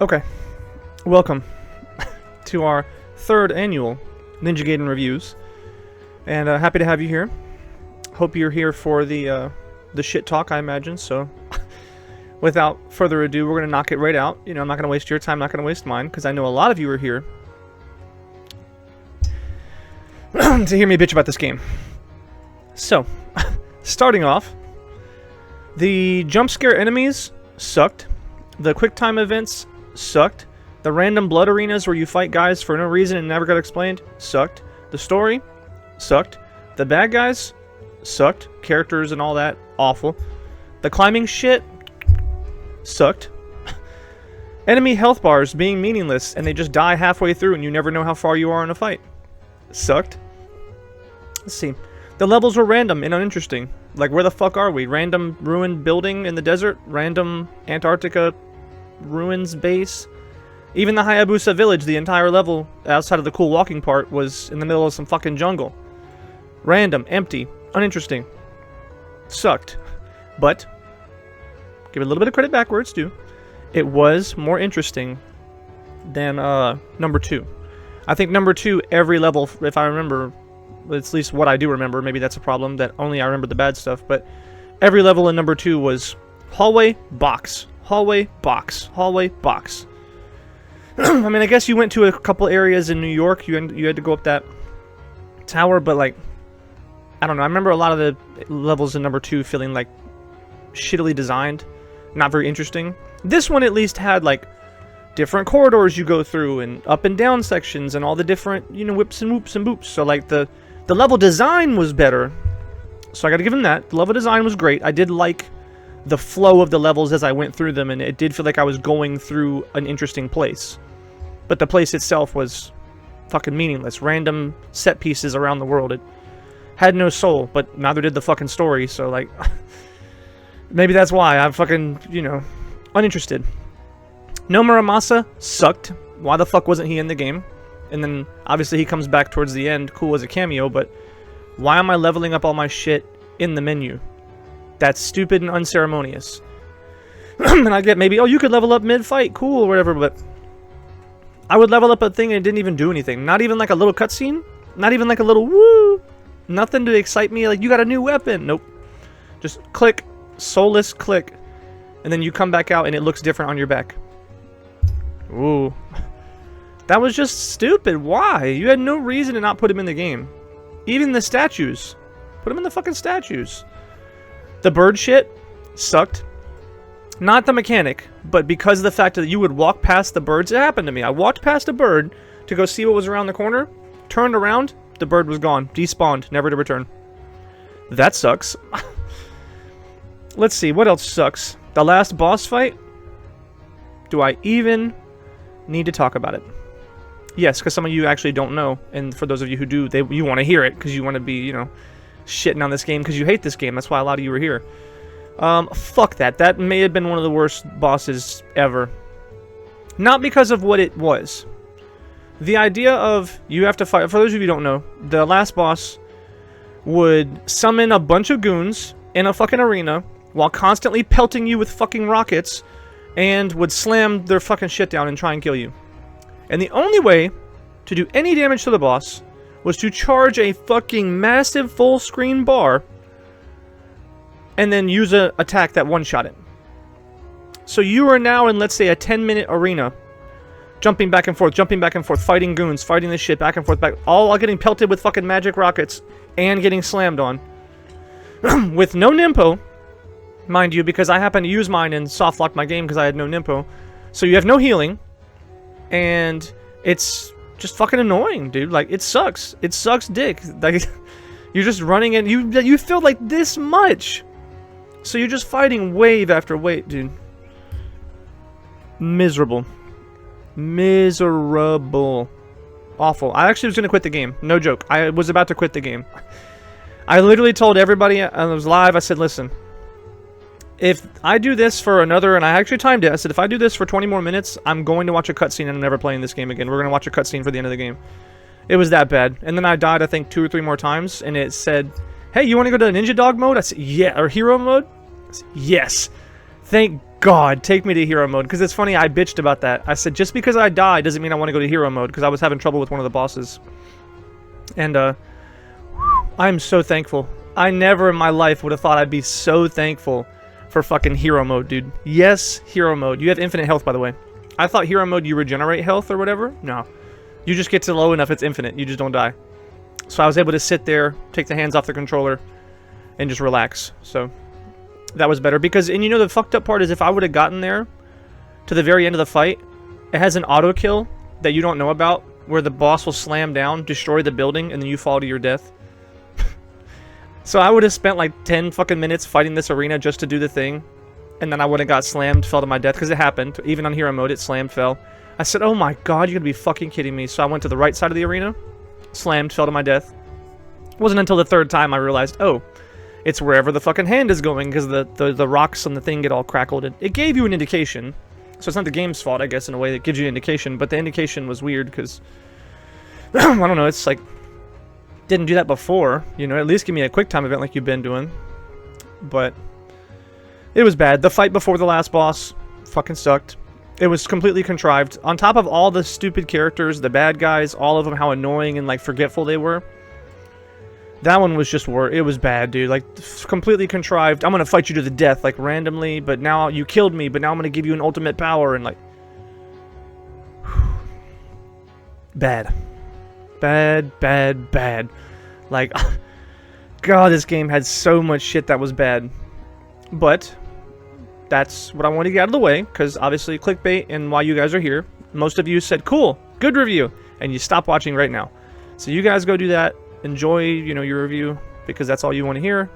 Okay, welcome to our third annual Ninja Gaiden reviews, and happy to have you here. Hope you're here for the shit talk, I imagine. So, without further ado, we're gonna knock it right out. You know, I'm not gonna waste your time, not gonna waste mine, because I know a lot of you are here to hear me bitch about this game. So, starting off, the jump scare enemies sucked. The quick time events sucked. The random blood arenas where you fight guys for no reason and never got explained sucked. The story sucked. The bad guys sucked. Characters and all that, awful. The climbing shit sucked. Enemy health bars being meaningless and they just die halfway through and you never know how far you are in a fight sucked. Let's see. The levels were random and uninteresting. Like, where the fuck are we? Random ruined building in the desert? Random Antarctica ruins base? Even the Hayabusa village, the entire level, outside of the cool walking part, was in the middle of some fucking jungle. Random, empty, uninteresting. Sucked. But, give it a little bit of credit back where it's due. It was more interesting than number 2. I think number 2, every level, if I remember, at least what I do remember, maybe that's a problem, that only I remember the bad stuff, but every level in number 2 was hallway, box, hallway, box, hallway, box. I mean, I guess you went to a couple areas in New York, you had to go up that tower, but like, I don't know, I remember a lot of the levels in number 2 feeling like shittily designed, not very interesting. This one at least had like different corridors you go through and up and down sections and all the different, you know, whips and whoops and boops. So like the level design was better. So I gotta give him that. The level design was great. I did like the flow of the levels as I went through them, and it did feel like I was going through an interesting place. But the place itself was fucking meaningless. Random set pieces around the world. It had no soul, but neither did the fucking story, so like maybe that's why I'm fucking, you know, uninterested. No Muramasa sucked. Why the fuck wasn't he in the game? And then, obviously, he comes back towards the end, cool as a cameo, but why am I leveling up all my shit in the menu? That's stupid and unceremonious. And I get maybe, oh, you could level up mid-fight, cool, or whatever, but I would level up a thing and it didn't even do anything. Not even like a little cutscene? Not even like a little woo? Nothing to excite me, like, you got a new weapon. Nope. Just click, soulless click, and then you come back out and it looks different on your back. Ooh. That was just stupid. Why? You had no reason to not put him in the game. Even the statues. Put him in the fucking statues. The bird shit sucked. Not the mechanic, but because of the fact that you would walk past the birds. It happened to me. I walked past a bird to go see what was around the corner. Turned around. The bird was gone. Despawned. Never to return. That sucks. Let's see. What else sucks? The last boss fight. Do I even need to talk about it? Yes, because some of you actually don't know, and for those of you who do, you want to hear it because you want to be, you know, shitting on this game because you hate this game. That's why a lot of you are here. Fuck that. That may have been one of the worst bosses ever. Not because of what it was. The idea of you have to fight, for those of you who don't know, the last boss would summon a bunch of goons in a fucking arena while constantly pelting you with fucking rockets and would slam their fucking shit down and try and kill you. And the only way to do any damage to the boss was to charge a fucking massive full screen bar and then use an attack that one-shot it. So you are now in, let's say, a 10-minute arena, jumping back and forth, fighting goons, fighting this shit back and forth, all while getting pelted with fucking magic rockets and getting slammed on. With no Nimpo, mind you, because I happened to use mine and soft-locked my game because I had no Nimpo. So you have no healing. And it's just fucking annoying, dude. Like, it sucks. It sucks dick. Like, you're just running and you feel like this much. So you're just fighting wave after wave, dude. Miserable. Miserable. Awful. I actually was gonna quit the game. No joke. I was about to quit the game. I literally told everybody, I was live, I said, listen, if I do this for another, and I actually timed it, I said, if I do this for 20 more minutes, I'm going to watch a cutscene and I'm never playing this game again. We're going to watch a cutscene for the end of the game. It was that bad. And then I died, I think, 2 or 3 more times, and it said, hey, you want to go to Ninja Dog mode? I said, yeah. Or Hero mode? I said, yes. Thank God, take me to hero mode. Because it's funny, I bitched about that. I said, just because I die doesn't mean I want to go to hero mode, because I was having trouble with one of the bosses. And, I'm so thankful. I never in my life would have thought I'd be so thankful for fucking hero mode, dude. Yes, hero mode. You have infinite health, by the way. I thought hero mode, you regenerate health or whatever. No. You just get to low enough, it's infinite. You just don't die. So I was able to sit there, take the hands off the controller, and just relax. So that was better. Because, and you know the fucked up part is if I would have gotten there to the very end of the fight, it has an auto kill that you don't know about, where the boss will slam down, destroy the building, and then you fall to your death. So I would have spent like 10 fucking minutes fighting this arena just to do the thing, and then I would have got slammed, fell to my death, because it happened. Even on hero mode, it slammed, fell. I said, oh my god, you're gonna be fucking kidding me. So I went to the right side of the arena, slammed, fell to my death. It wasn't until the third time I realized, oh, it's wherever the fucking hand is going, because the rocks on the thing get all crackled. It gave you an indication, so it's not the game's fault, I guess, in a way that gives you an indication, but the indication was weird, because, I don't know, it's like, didn't do that before, you know, at least give me a quick time event like you've been doing. But it was bad. The fight before the last boss fucking sucked. It was completely contrived. On top of all the stupid characters, the bad guys, all of them, how annoying and like forgetful they were. That one was just it was bad, dude. Like, completely contrived. I'm gonna fight you to the death, like, randomly, but now you killed me, but now I'm gonna give you an ultimate power, and like... Bad. Bad, bad, bad. Like, God, this game had so much shit that was bad. But, that's what I wanted to get out of the way, because obviously clickbait, and while you guys are here, most of you said, cool, good review, and you stop watching right now. So you guys go do that, enjoy, you know, your review, because that's all you want to hear.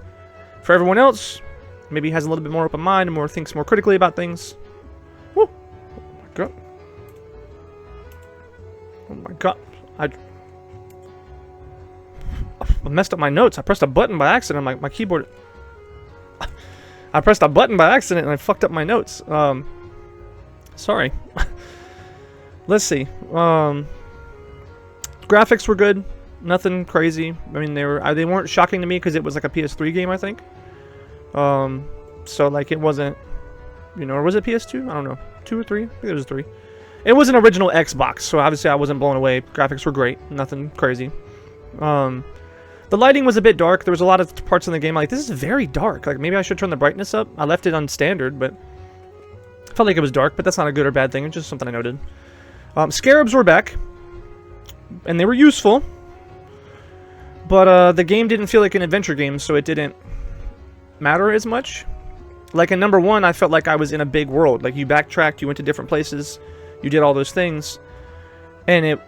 For everyone else, maybe has a little bit more open mind, and thinks more critically about things. Woo! Oh my god. Oh my god. I messed up my notes. I pressed a button by accident on my keyboard. I pressed a button by accident and I fucked up my notes. Sorry. Let's see. Graphics were good. Nothing crazy. I mean, they weren't shocking to me because it was like a PS3 game, I think. So like it wasn't, you know, or was it PS2? I don't know. 2 or 3? I think it was 3. It was an original Xbox, so obviously I wasn't blown away. Graphics were great. Nothing crazy. The lighting was a bit dark. There was a lot of parts in the game like, this is very dark. Like, maybe I should turn the brightness up. I left it on standard, but I felt like it was dark, but that's not a good or bad thing. It's just something I noted. Scarabs were back, and they were useful, but the game didn't feel like an adventure game, so it didn't matter as much. Like in number 1, I felt like I was in a big world. Like, you backtracked, you went to different places, you did all those things, and it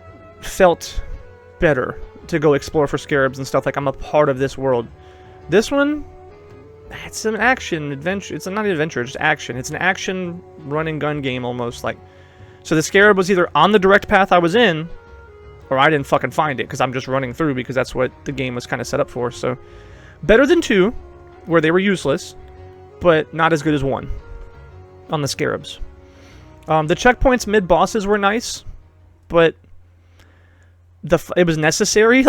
felt better to go explore for scarabs and stuff. Like, I'm a part of this world. This one, it's an action adventure. It's not an adventure, it's action. It's an action run and gun game almost. Like, so the scarab was either on the direct path I was in, or I didn't fucking find it because I'm just running through, because that's what the game was kind of set up for. So better than 2, where they were useless, but not as good as 1 on the scarabs. The checkpoints mid bosses were nice, but it was necessary.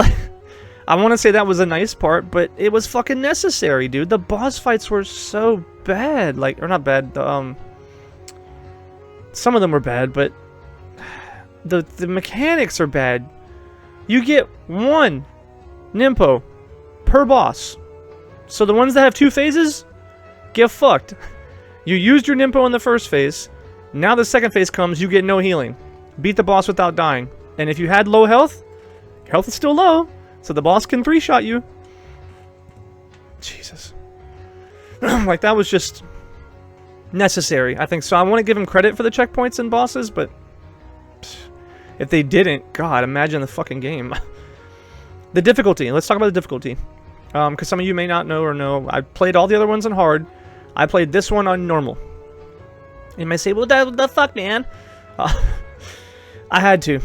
I want to say that was a nice part, but it was fucking necessary, dude. The boss fights were so bad. Like, or not bad. Some of them were bad, but the mechanics are bad. You get 1 Nimpo per boss. So the ones that have 2 phases, get fucked. You used your Nimpo in the first phase. Now the second phase comes, you get no healing. Beat the boss without dying. And if you had low health, your health is still low, so the boss can 3-shot you. Jesus. Like, that was just necessary, I think. So I want to give him credit for the checkpoints and bosses, but if they didn't, God, imagine the fucking game. The difficulty. Let's talk about the difficulty. Because some of you may not know or know, I played all the other ones on hard. I played this one on normal. You may say, well, the fuck, man? I had to.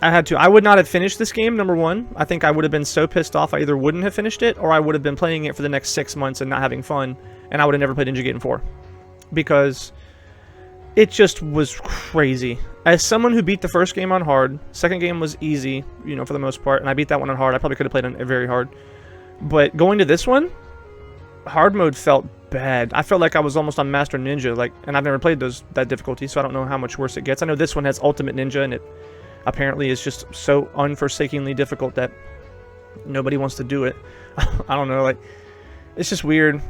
I would not have finished this game, number 1. I think I would have been so pissed off I either wouldn't have finished it, or I would have been playing it for the next 6 months and not having fun, and I would have never played Gaiden 4. Because it just was crazy. As someone who beat the first game on hard, second game was easy, you know, for the most part, and I beat that one on hard. I probably could have played on very hard. But going to this one, hard mode felt bad. I felt like I was almost on Master Ninja, like, and I've never played that difficulty, so I don't know how much worse it gets. I know this one has Ultimate Ninja, and it apparently is just so unforsakingly difficult that nobody wants to do it. I don't know, like, it's just weird.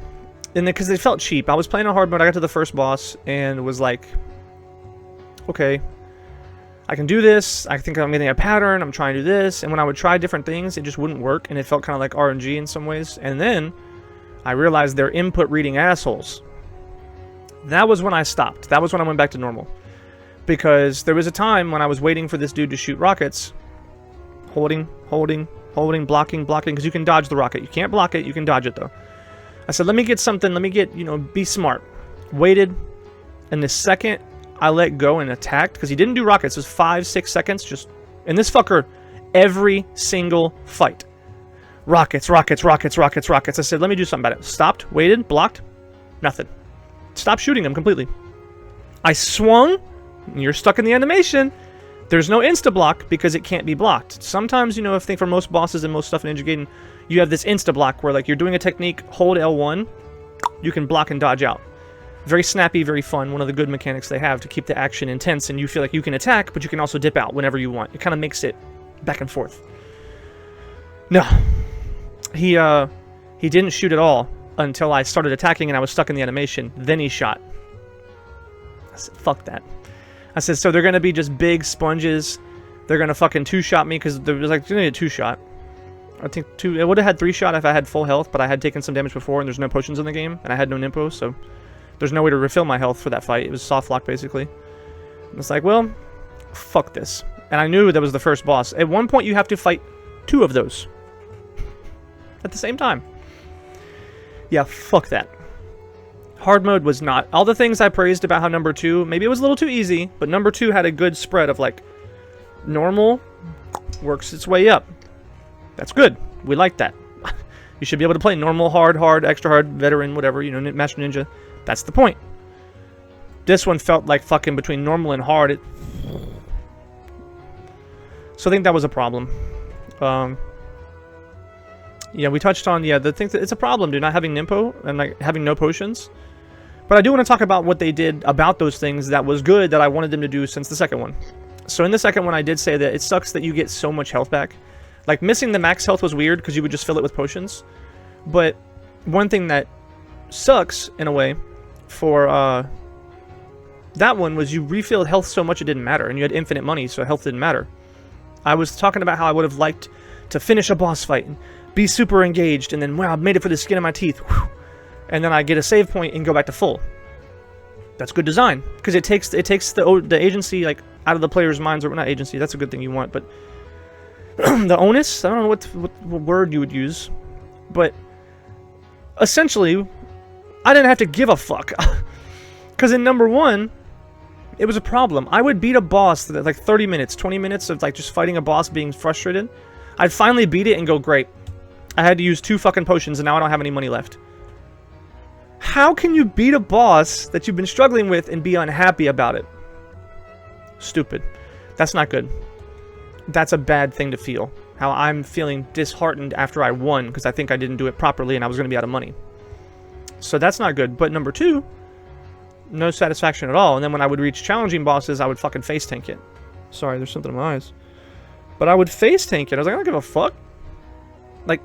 And because they felt cheap. I was playing on hard mode, I got to the first boss, and was like, okay, I can do this, I think I'm getting a pattern, I'm trying to do this, and when I would try different things, it just wouldn't work, and it felt kind of like RNG in some ways. And then I realized they're input reading assholes. That was when I stopped. That was when I went back to normal. Because there was a time when I was waiting for this dude to shoot rockets, holding, blocking, because you can dodge the rocket. You can't block it, you can dodge it though. I said, let me get something, let me get, you know, be smart. Waited, and the second I let go and attacked, because he didn't do rockets, it was 5-6 seconds, just, and this fucker, every single fight. Rockets. I said, let me do something about it. Stopped, waited, blocked, nothing. Stopped shooting him completely. I swung, and you're stuck in the animation. There's no insta-block because it can't be blocked. Sometimes, you know, I think for most bosses and most stuff in Ninja Gaiden, you have this insta-block where, like, you're doing a technique, hold L1, you can block and dodge out. Very snappy, very fun, one of the good mechanics they have to keep the action intense, and you feel like you can attack, but you can also dip out whenever you want. It kind of makes it back and forth. No. He didn't shoot at all until I started attacking and I was stuck in the animation. Then he shot. I said, fuck that. I said, so they're going to be just big sponges. They're going to fucking two-shot me, because there was like, you need a two-shot. I think it would have had 3-shot if I had full health, but I had taken some damage before, and there's no potions in the game, and I had no Nimpo, so there's no way to refill my health for that fight. It was soft lock, basically. And it's like, well, fuck this. And I knew that was the first boss. At one point, you have to fight 2 of those at the same time. Yeah, fuck that. Hard mode was not. All the things I praised about how number 2, maybe it was a little too easy, but number 2 had a good spread of, like, normal works its way up. That's good. We like that. You should be able to play normal, hard, extra hard, veteran, whatever, you know, Master Ninja. That's the point. This one felt like fucking between normal and hard. So I think that was a problem. Yeah, we touched on, the thing that it's a problem, dude, not having Nimpo and like having no potions. But I do want to talk about what they did about those things that was good that I wanted them to do since the second one. So in the second one, I did say that it sucks that you get so much health back. Like, missing the max health was weird because you would just fill it with potions. But one thing that sucks, in a way, for that one was you refilled health so much it didn't matter. And you had infinite money, so health didn't matter. I was talking about how I would have liked to finish a boss fight and be super engaged, and then, wow, I made it for the skin of my teeth. Whew. And then I get a save point and go back to full. That's good design, because it takes the agency, like, out of the player's minds, or not agency, that's a good thing you want, but the onus, I don't know what word you would use, but essentially, I didn't have to give a fuck, because in number 1, it was a problem. I would beat a boss that, like, 30 minutes, 20 minutes of, like, just fighting a boss, being frustrated. I'd finally beat it and go, great. I had to use 2 fucking potions, and now I don't have any money left. How can you beat a boss that you've been struggling with and be unhappy about it? Stupid. That's not good. That's a bad thing to feel. How I'm feeling disheartened after I won because I think I didn't do it properly and I was going to be out of money. So that's not good. But number 2, no satisfaction at all. And then when I would reach challenging bosses, I would fucking face tank it. Sorry, there's something in my eyes. But I would face tank it. I was like, I don't give a fuck. Like,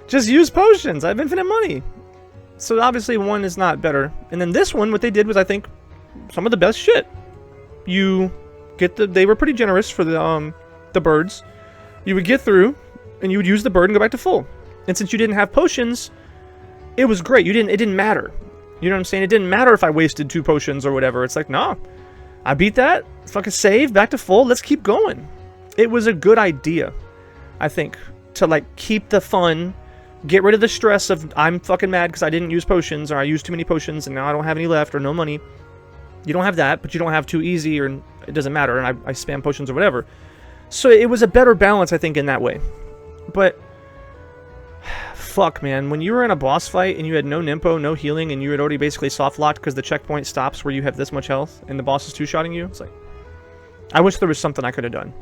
just use potions. I have infinite money. So obviously 1 is not better. And then this one, what they did was, I think, some of the best shit. You get they were pretty generous for the birds. You would get through, and you would use the bird and go back to full. And since you didn't have potions, it was great. It didn't matter. You know what I'm saying? It didn't matter if I wasted 2 potions or whatever. It's like, nah, I beat that. Fucking save, back to full. Let's keep going. It was a good idea, I think, to, like, keep the fun. Get rid of the stress of, I'm fucking mad because I didn't use potions, or I used too many potions and now I don't have any left, or no money. You don't have that, but you don't have too easy, or it doesn't matter, and I spam potions or whatever. So it was a better balance, I think, in that way. But, fuck, man. When you were in a boss fight and you had no Nimpo, no healing, and you had already basically soft-locked because the checkpoint stops where you have this much health, and the boss is two-shotting you, it's like, I wish there was something I could have done.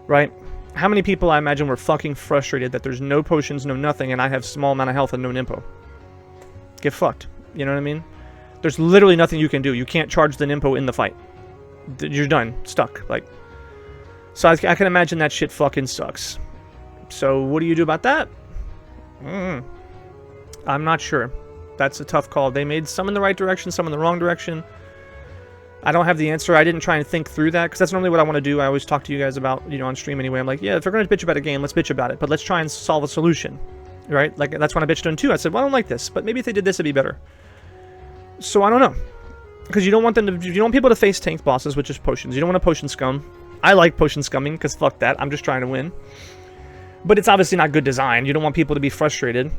Right? How many people, I imagine, were fucking frustrated that there's no potions, no nothing, and I have small amount of health and no Nimpo? get fucked. You know what I mean? There's literally nothing you can do. You can't charge the Nimpo in the fight. You're done. Stuck. Like, so I can imagine that shit fucking sucks. So what do you do about that? I'm not sure. That's a tough call. They made some in the right direction, some in the wrong direction. I don't have the answer. I didn't try and think through that, because that's normally what I want to do. I always talk to you guys about, you know, on stream anyway. I'm like, yeah, if we're going to bitch about a game, let's bitch about it. But let's try and solve a solution, right? Like, that's when I bitched on 2. I said, well, I don't like this, but maybe if they did this, it'd be better. So I don't know. Because you don't want them to, you don't want people to face tank bosses, which is potions. You don't want a potion scum. I like potion scumming, because fuck that. I'm just trying to win. But it's obviously not good design. You don't want people to be frustrated.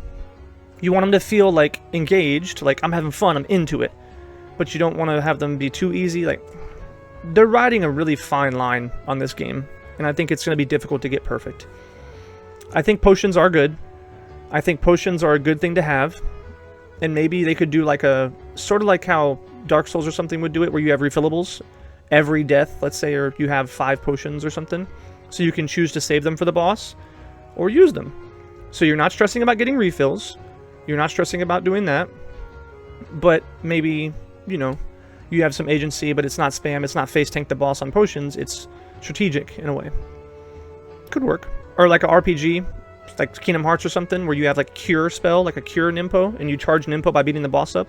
You want them to feel, like, engaged. Like, I'm having fun. I'm into it. But you don't want to have them be too easy. Like, they're riding a really fine line on this game. And I think it's going to be difficult to get perfect. I think potions are good. I think potions are a good thing to have. And maybe they could do like a, sort of like how Dark Souls or something would do it, where you have refillables. Every death, let's say, or you have 5 potions or something. So you can choose to save them for the boss. Or use them. So you're not stressing about getting refills. You're not stressing about doing that. But maybe, you know, you have some agency, but it's not spam. It's not face tank the boss on potions. It's strategic in a way. Could work. Or like a RPG, like Kingdom Hearts or something, where you have like cure spell, like a cure Nimpo, and you charge Nimpo by beating the boss up.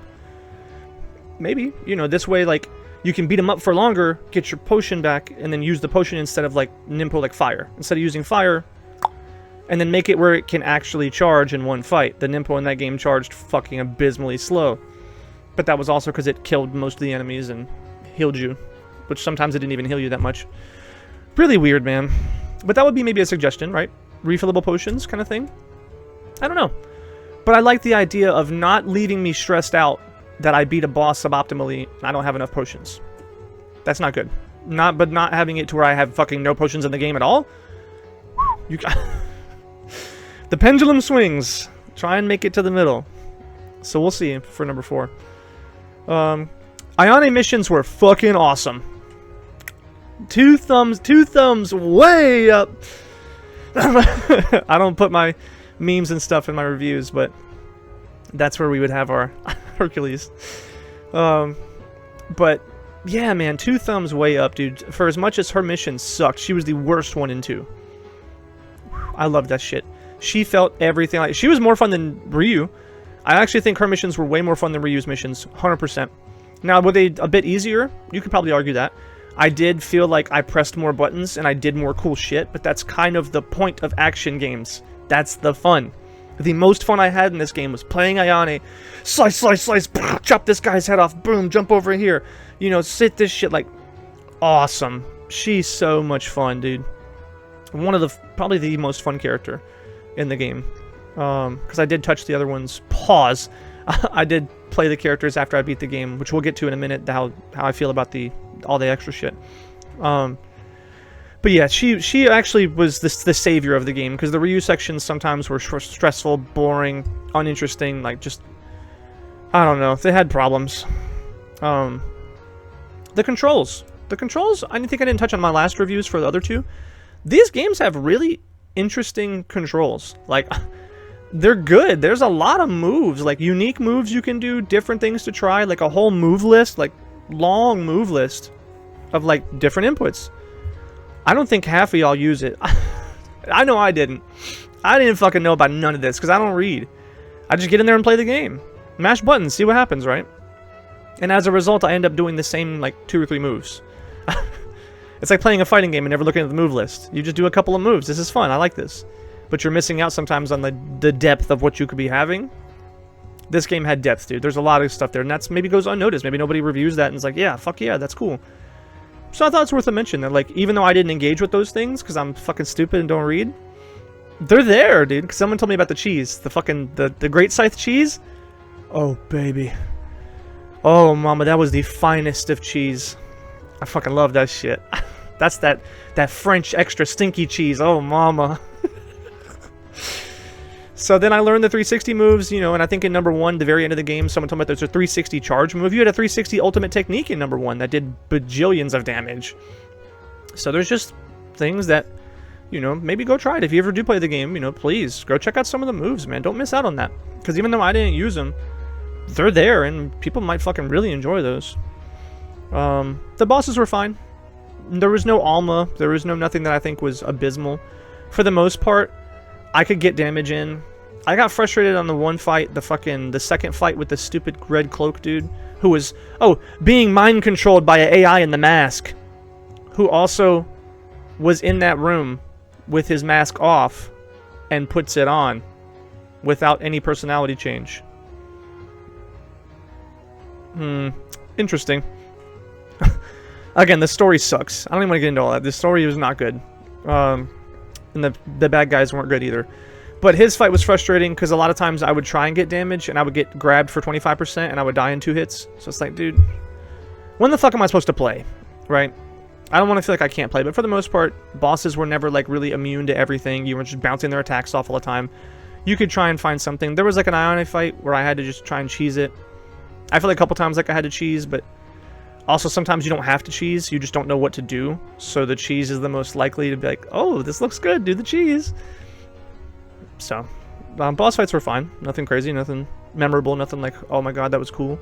Maybe, you know, this way, like, you can beat him up for longer, get your potion back, and then use the potion instead of like Nimpo like fire. Instead of using fire, and then make it where it can actually charge in one fight. The Nimpo in that game charged fucking abysmally slow. But that was also because it killed most of the enemies and healed you. Which sometimes it didn't even heal you that much. Really weird, man. But that would be maybe a suggestion, right? Refillable potions kind of thing. I don't know. But I like the idea of not leaving me stressed out that I beat a boss suboptimally and I don't have enough potions. That's not good. But not having it to where I have fucking no potions in the game at all. You got... The pendulum swings. Try and make it to the middle. So we'll see for number 4. Ayane missions were fucking awesome. 2 thumbs way up. I don't put my memes and stuff in my reviews, but that's where we would have our Hercules. But yeah, man, 2 thumbs way up, dude. For as much as her mission sucked, she was the worst one in 2. I loved that shit. She felt everything like... She was more fun than Ryu. I actually think her missions were way more fun than Ryu's missions. 100%. Now, were they a bit easier? You could probably argue that. I did feel like I pressed more buttons and I did more cool shit, but that's kind of the point of action games. That's the fun. The most fun I had in this game was playing Ayane. Slice, slice, slice. Chop this guy's head off. Boom, jump over here. You know, sit this shit like... Awesome. She's so much fun, dude. One of the... Probably the most fun character in the game. Because I did touch the other ones. Pause. I did play the characters after I beat the game, which we'll get to in a minute, how I feel about all the extra shit. But yeah, she actually was the savior of the game, because the Ryu sections sometimes were stressful, boring, uninteresting, like just... I don't know, they had problems. The controls. The controls, I think I didn't touch on my last reviews for the other 2. These games have really interesting controls. Like... They're good. There's a lot of moves, like unique moves you can do, different things to try, like a whole move list, like long move list of like different inputs. I don't think half of y'all use it. I know I didn't. I didn't fucking know about none of this because I don't read. I just get in there and play the game. Mash buttons, see what happens, right? And as a result, I end up doing the same like 2 or 3 moves. It's like playing a fighting game and never looking at the move list. You just do a couple of moves. This is fun. I like this. But you're missing out sometimes on the depth of what you could be having. This game had depth, dude. There's a lot of stuff there, and that's maybe goes unnoticed. Maybe nobody reviews that and is like, yeah, fuck yeah, that's cool. So I thought it's worth a mention that, like, even though I didn't engage with those things because I'm fucking stupid and don't read, they're there, dude. Because someone told me about the cheese, the Great Scythe cheese. Oh baby, oh mama, that was the finest of cheese. I fucking love that shit. That's that French extra stinky cheese. Oh mama. So then I learned the 360 moves, you know, and I think in number 1, the very end of the game, someone told me that there's a 360 charge move. You had a 360 ultimate technique in number 1 that did bajillions of damage. So there's just things that, you know, maybe go try it. If you ever do play the game, you know, please go check out some of the moves, man. Don't miss out on that. Because even though I didn't use them, they're there, and people might fucking really enjoy those. The bosses were fine. There was no Alma. There was no nothing that I think was abysmal. For the most part, I could get damage in. I got frustrated on the one fight, the second fight with the stupid red cloak dude, who was, being mind controlled by an AI in the mask, who also was in that room with his mask off and puts it on without any personality change. Interesting. Again, the story sucks. I don't even want to get into all that. The story was not good. And the bad guys weren't good either. But his fight was frustrating because a lot of times I would try and get damage and I would get grabbed for 25% and I would die in 2 hits. So it's like, dude, when the fuck am I supposed to play? Right? I don't want to feel like I can't play, but for the most part, bosses were never like really immune to everything. You were just bouncing their attacks off all the time. You could try and find something. There was like an Ionic fight where I had to just try and cheese it. I feel like a couple times like I had to cheese, but also sometimes you don't have to cheese. You just don't know what to do. So the cheese is the most likely to be like, oh, this looks good. Do the cheese. So, boss fights were fine. Nothing crazy, nothing memorable, nothing like, oh my god, that was cool.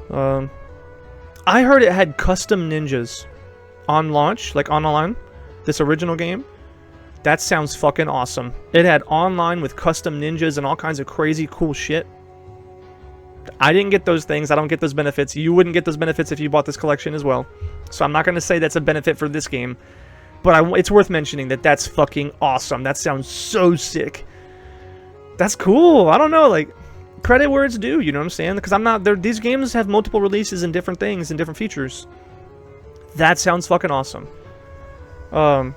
I heard it had custom ninjas on launch, like online, this original game. That sounds fucking awesome. It had online with custom ninjas and all kinds of crazy cool shit. I didn't get those things. I don't get those benefits. You wouldn't get those benefits if you bought this collection as well. So I'm not going to say that's a benefit for this game. But it's worth mentioning that that's fucking awesome. That sounds so sick. That's cool. I don't know, like, credit where it's due, you know what I'm saying? Because I'm not there. These games have multiple releases and different things and different features. That sounds fucking awesome. And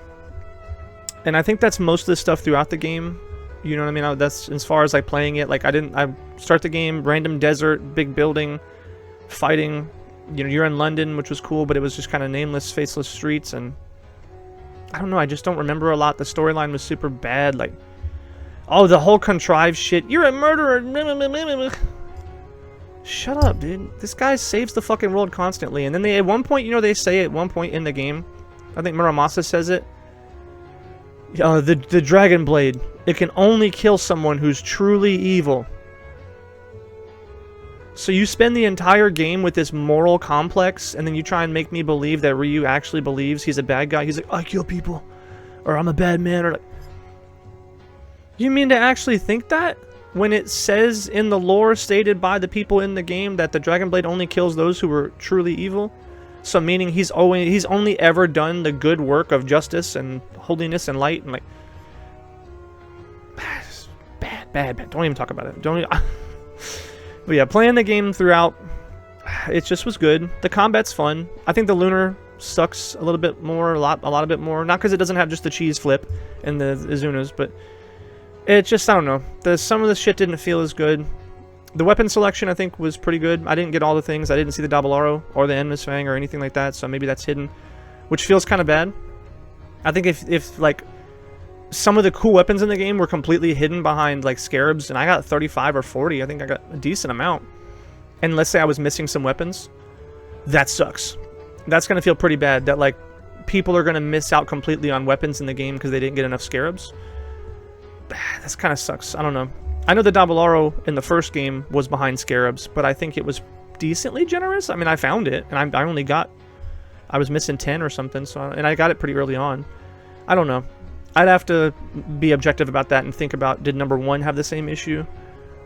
I think that's most of the stuff throughout the game. You know what I mean? That's as far as like playing it. Like I start the game, random desert, big building, fighting. You know, you're in London, which was cool, but it was just kind of nameless, faceless streets, and I don't know. I just don't remember a lot. The storyline was super bad. Like, oh, the whole contrived shit. You're a murderer. Shut up, dude. This guy saves the fucking world constantly. And then at one point, you know, they say at one point in the game, I think Muramasa says it. The Dragon Blade. It can only kill someone who's truly evil. So you spend the entire game with this moral complex, and then you try and make me believe that Ryu actually believes he's a bad guy. He's like, I kill people, or I'm a bad man, or like... You mean to actually think that? When it says in the lore stated by the people in the game that the Dragon Blade only kills those who are truly evil? So meaning he's only ever done the good work of justice and holiness and light, and like... Bad. Don't even talk about it. Don't even... But yeah, playing the game throughout, it just was good. The combat's fun. I think the Lunar sucks a little bit more, a lot bit more. Not because it doesn't have just the cheese flip and the Izunas, but it just, I don't know. Some of the shit didn't feel as good. The weapon selection, I think, was pretty good. I didn't get all the things. I didn't see the double arrow or the endless fang or anything like that, so maybe that's hidden, which feels kind of bad. I think if like, some of the cool weapons in the game were completely hidden behind, like, scarabs, and I got 35 or 40. I think I got a decent amount. And let's say I was missing some weapons. That sucks. That's going to feel pretty bad, that, like, people are going to miss out completely on weapons in the game because they didn't get enough scarabs. That kind of sucks. I don't know. I know the double arrow in the first game was behind scarabs, but I think it was decently generous. I mean, I found it, and I was missing 10 or something, and I got it pretty early on. I don't know. I'd have to be objective about that and think about, did number 1 have the same issue?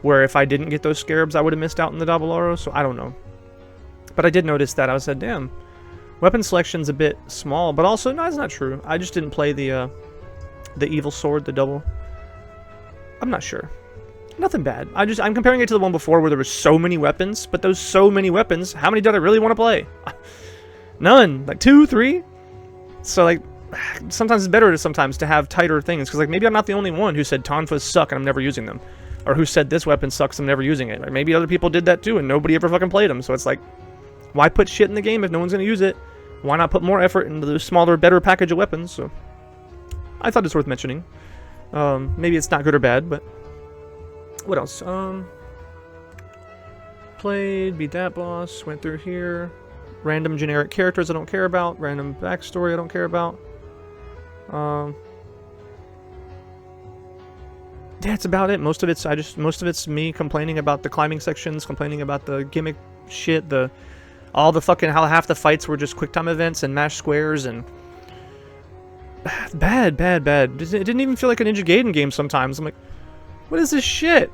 Where if I didn't get those scarabs, I would have missed out on the double arrow, so I don't know. But I did notice that. I said, damn, weapon selection's a bit small, but also, no, that's not true. I just didn't play the evil sword, the double. I'm not sure. Nothing bad. I'm comparing it to the one before where there were so many weapons, but those so many weapons, how many did I really want to play? None. Like 2, 3? So, like, sometimes it's better to have tighter things, because like maybe I'm not the only one who said tonfas suck and I'm never using them, or who said this weapon sucks, I'm never using it. Or maybe other people did that too and nobody ever fucking played them. So it's like, why put shit in the game if no one's gonna use it? Why not put more effort into the smaller, better package of weapons? So I thought it's worth mentioning. Maybe it's not good or bad, but what else? Beat that boss, went through here. Random generic characters I don't care about. Random backstory I don't care about. That's about it. Most of it's me complaining about the climbing sections, complaining about the gimmick shit, all the fucking how half the fights were just quick time events and mash squares and bad. It didn't even feel like a Ninja Gaiden game sometimes. I'm like, what is this shit?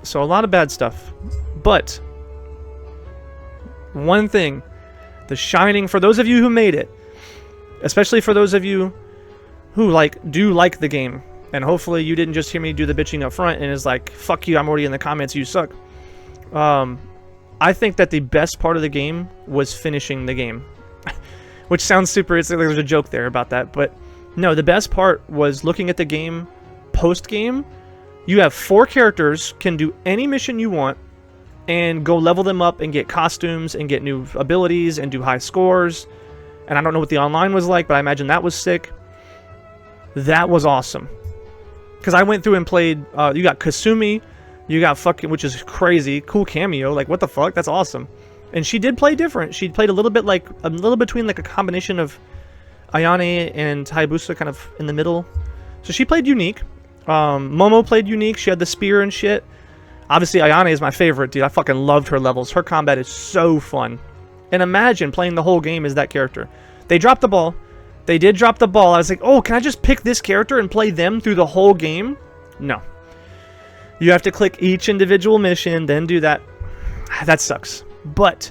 So a lot of bad stuff. But one thing, the shining, for those of you who made it, especially for those of you who do like the game, and hopefully you didn't just hear me do the bitching up front and is like, fuck you, I'm already in the comments, you suck. I think that the best part of the game was finishing the game. Which sounds super, there's a joke there about that, but no, the best part was looking at the game post-game. You have 4 characters, can do any mission you want, and go level them up and get costumes and get new abilities and do high scores. And I don't know what the online was like, but I imagine that was sick. That was awesome. Because I went through and played, you got Kasumi, you got fucking, which is crazy, cool cameo, like what the fuck, that's awesome. And she did play different. She played a little bit between like a combination of Ayane and Hayabusa, kind of in the middle. So she played unique. Momo played unique. She had the spear and shit. Obviously, Ayane is my favorite, dude. I fucking loved her levels. Her combat is so fun. And imagine playing the whole game as that character. They dropped the ball. They did drop the ball. I was like, oh, can I just pick this character and play them through the whole game? No. You have to click each individual mission, then do that. That sucks. But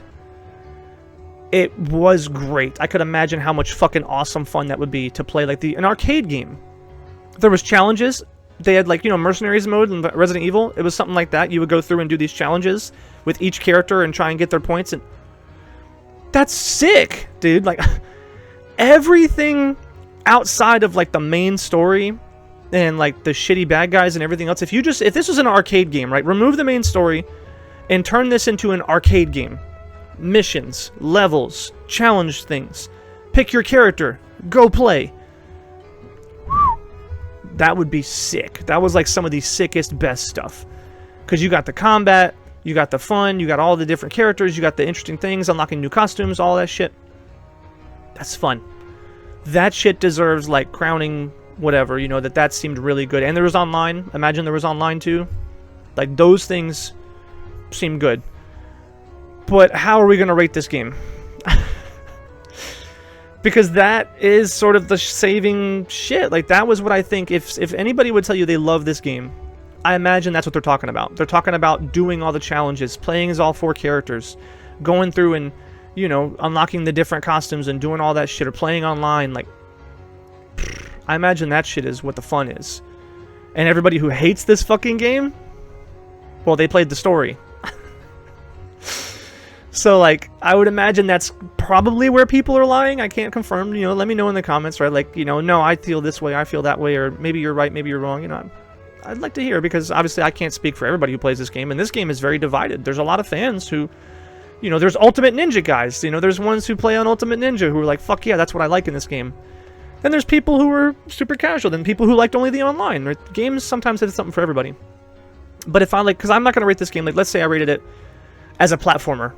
it was great. I could imagine how much fucking awesome fun that would be to play like an arcade game. There was challenges. They had like, mercenaries mode in Resident Evil. It was something like that. You would go through and do these challenges with each character and try and get their points. And that's sick, dude. Like everything outside of like the main story and like the shitty bad guys and everything else. If this was an arcade game, right? Remove the main story and turn this into an arcade game. Missions, levels, challenge things. Pick your character. Go play. That would be sick. That was like some of the sickest, best stuff. Because you got the combat, you got the fun, you got all the different characters, you got the interesting things, unlocking new costumes, all that shit. That's fun. That shit deserves like crowning whatever, that seemed really good. And there was online. Imagine there was online too. Like those things seem good. But how are we going to rate this game? Because that is sort of the saving shit. Like that was what I think. If anybody would tell you they love this game, I imagine that's what they're talking about. They're talking about doing all the challenges, playing as all 4 characters, going through and, unlocking the different costumes and doing all that shit, or playing online. Like, I imagine that shit is what the fun is. And everybody who hates this fucking game, well, they played the story. So, like, I would imagine that's probably where people are lying. I can't confirm, let me know in the comments, right? Like, no, I feel this way, I feel that way, or maybe you're right, maybe you're wrong, I'd like to hear, because obviously I can't speak for everybody who plays this game, and this game is very divided. There's a lot of fans who, there's Ultimate Ninja guys, there's ones who play on Ultimate Ninja who are like, fuck yeah, that's what I like in this game. Then there's people who are super casual, then people who liked only the online. Right? Games sometimes have something for everybody. But if because I'm not going to rate this game, like, let's say I rated it as a platformer.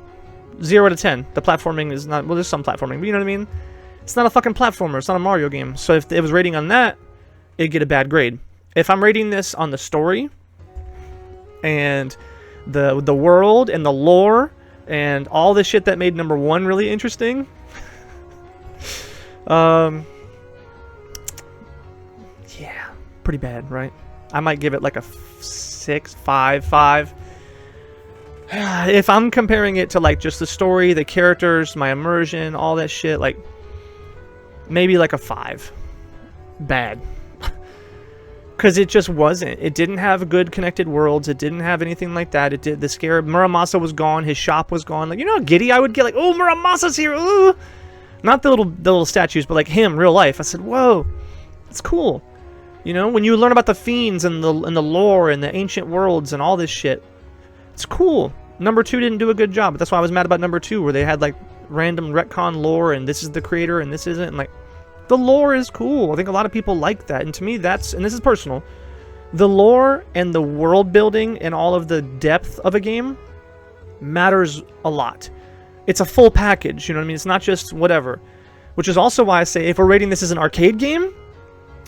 0 out of 10. The platforming is not, well, there's some platforming, but you know what I mean? It's not a fucking platformer. It's not a Mario game. So if it was rating on that, it'd get a bad grade. If I'm rating this on the story and the world and the lore and all the shit that made number 1 really interesting, yeah, pretty bad, right? I might give it like a 6, 5. If I'm comparing it to like just the story, the characters, my immersion, all that shit, like maybe like a 5. Bad. Because it just wasn't. It didn't have good connected worlds. It didn't have anything like that. It did. The scarab, Muramasa was gone. His shop was gone. Like, how giddy I would get? Like, oh, Muramasa's here. Ooh. Not the little statues, but like him, real life. I said, whoa, it's cool. When you learn about the fiends and the lore and the ancient worlds and all this shit, it's cool. Number 2 didn't do a good job, but that's why I was mad about number 2, where they had like random retcon lore and this is the creator and this isn't. And like, the lore is cool. I think a lot of people like that, and to me, and this is personal, the lore and the world building and all of the depth of a game matters a lot. It's a full package. You know what I mean? It's not just whatever. Which is also why I say if we're rating this as an arcade game,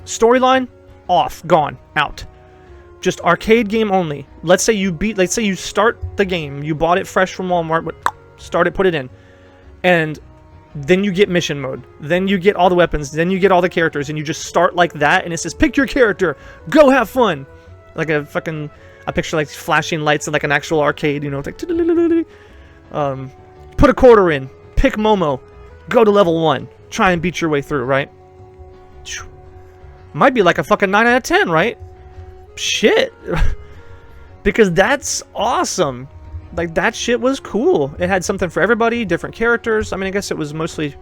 storyline off, gone, out. just arcade game only. Let's say you start the game, you bought it fresh from Walmart, but start it, put it in, and then you get mission mode, then you get all the weapons, then you get all the characters, and you just start like that, and it says pick your character, go have fun, like a picture like flashing lights in like an actual arcade, you know, it's like put a quarter in, pick Momo, go to level 1, try and beat your way through, right? Might be like a fucking 9 out of 10, right? Shit. Because that's awesome. Like, that shit was cool. It had something for everybody, different characters. I mean, I guess it was mostly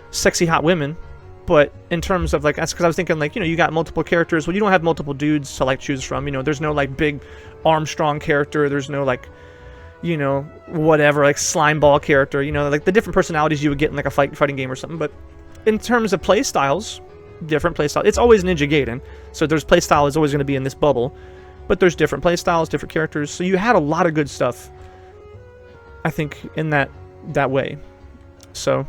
sexy hot women, but in terms of like, that's because I was thinking like, you know, you got multiple characters. Well, you don't have multiple dudes to like choose from, you know. There's no like big Armstrong character, there's no like, you know, whatever, like slime ball character, you know, like the different personalities you would get in like a fighting game or something. But in terms of play styles, different play styles. It's always Ninja Gaiden, so there's play style is always going to be in this bubble, but there's different play styles, different characters. So you had a lot of good stuff, I think, in that way. So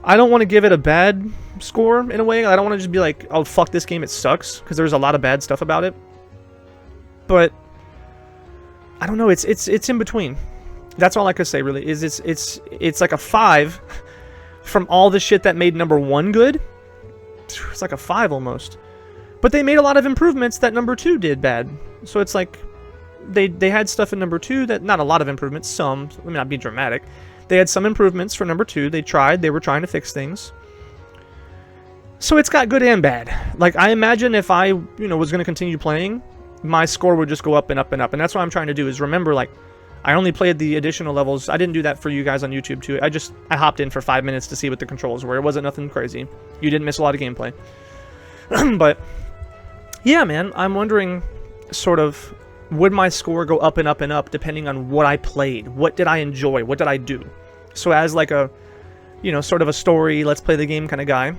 I don't want to give it a bad score in a way. I don't want to just be like, oh fuck this game, it sucks, because there's a lot of bad stuff about it. But I don't know, it's in between. That's all I could say really. Is it's like a 5 from all the shit that made number 1 good. It's like a 5 almost. But they made a lot of improvements that number 2 did bad. So it's like they had stuff in number 2 that, not a lot of improvements, some, let me not be dramatic. They had some improvements for number 2. They were trying to fix things. So it's got good and bad. Like, I imagine if I, you know, was going to continue playing, my score would just go up and up and up. And that's what I'm trying to do, is remember, like, I only played the additional levels. I didn't do that for you guys on YouTube too. I hopped in for 5 minutes to see what the controls were. It wasn't nothing crazy. You didn't miss a lot of gameplay. But yeah, man, I'm wondering sort of, would my score go up and up and up depending on what I played? What did I enjoy? What did I do? So as like a, you know, sort of a story, let's play the game kind of guy,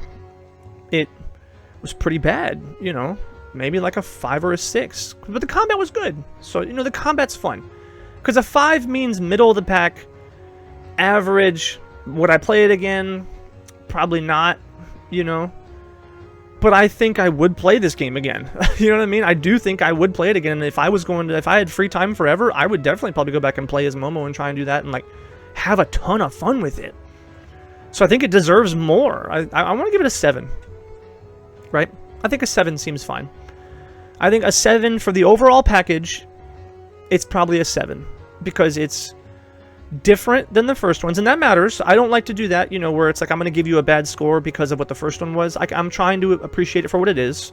it was pretty bad, you know, maybe like a 5 or a 6. But the combat was good. So, you know, the combat's fun. Because a 5 means middle of the pack, average. Would I play it again? Probably not, you know. But I think I would play this game again. You know what I mean? I do think I would play it again. And if I had free time forever, I would definitely probably go back and play as Momo and try and do that and like have a ton of fun with it. So I think it deserves more. I want to give it a 7. Right? I think a 7 seems fine. I think a 7 for the overall package. It's probably a 7 because it's different than the first ones, and that matters. I don't like to do that, you know, where it's like I'm going to give you a bad score because of what the first one was. I'm trying to appreciate it for what it is.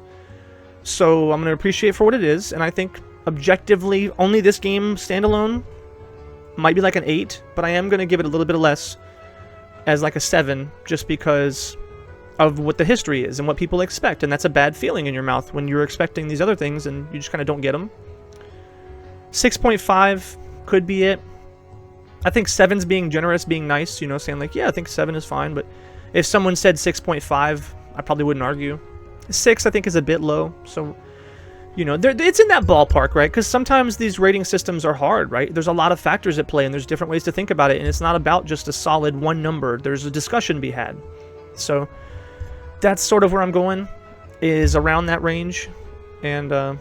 So I'm going to appreciate it for what it is, and I think objectively only this game standalone might be like an 8, but I am going to give it a little bit less as like a 7 just because of what the history is and what people expect, and that's a bad feeling in your mouth when you're expecting these other things and you just kind of don't get them. 6.5 could be it. I think 7's being generous, being nice, you know, saying like, yeah, I think 7 is fine, but if someone said 6.5, I probably wouldn't argue. 6, I think, is a bit low, so, you know, it's in that ballpark, right? Because sometimes these rating systems are hard, right? There's a lot of factors at play, and there's different ways to think about it, and it's not about just a solid one number. There's a discussion to be had. So that's sort of where I'm going, is around that range, and I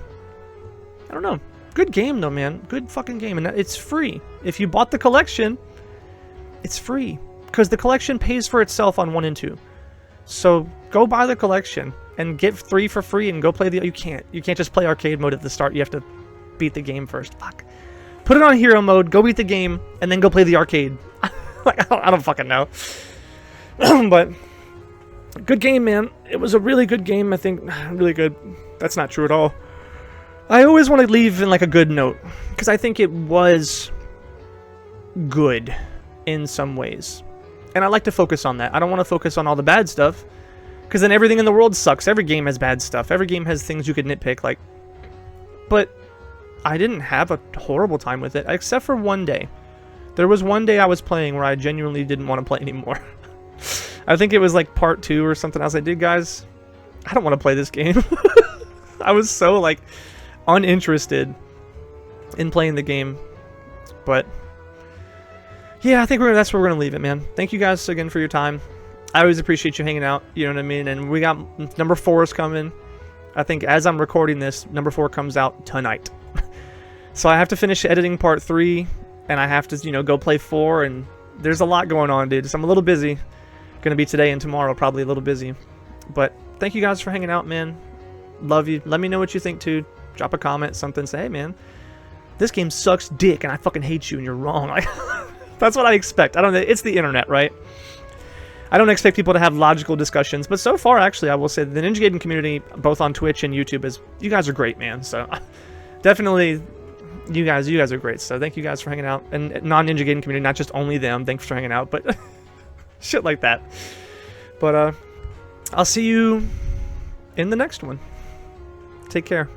don't know. Good game, though, man. Good fucking game. And it's free. If you bought the collection, it's free. Because the collection pays for itself on 1 and 2. So go buy the collection and get 3 for free and go play the... You can't just play arcade mode at the start. You have to beat the game first. Fuck. Put it on hero mode, go beat the game, and then go play the arcade. Like, I don't fucking know. But good game, man. It was a really good game, I think. Really good. That's not true at all. I always want to leave in like a good note, because I think it was good in some ways. And I like to focus on that. I don't want to focus on all the bad stuff, because then everything in the world sucks. Every game has bad stuff. Every game has things you could nitpick, like... But I didn't have a horrible time with it, except for one day. There was one day I was playing where I genuinely didn't want to play anymore. I think it was like part 2 or something. I was like, dude, guys, I don't want to play this game. I was so, like... uninterested in playing the game. But yeah, I think that's where we're gonna leave it, man. Thank you guys again for your time. I always appreciate you hanging out, you know what I mean? And we got number 4 is coming. I think as I'm recording this, number 4 comes out tonight. So I have to finish editing part 3, and I have to, you know, go play 4, and there's a lot going on, dude. So I'm a little busy. Gonna be today and tomorrow, probably a little busy. But thank you guys for hanging out, man. Love you. Let me know what you think, too. Drop a comment, something. Say, hey, man, this game sucks dick, and I fucking hate you, and you're wrong. Like, that's what I expect. I don't know. It's the internet, right? I don't expect people to have logical discussions, but so far, actually, I will say the Ninja Gaiden community, both on Twitch and YouTube, you guys are great, man. So definitely, you guys are great. So thank you guys for hanging out, and non-Ninja Gaiden community, not just only them. Thanks for hanging out, but shit like that. But I'll see you in the next one. Take care.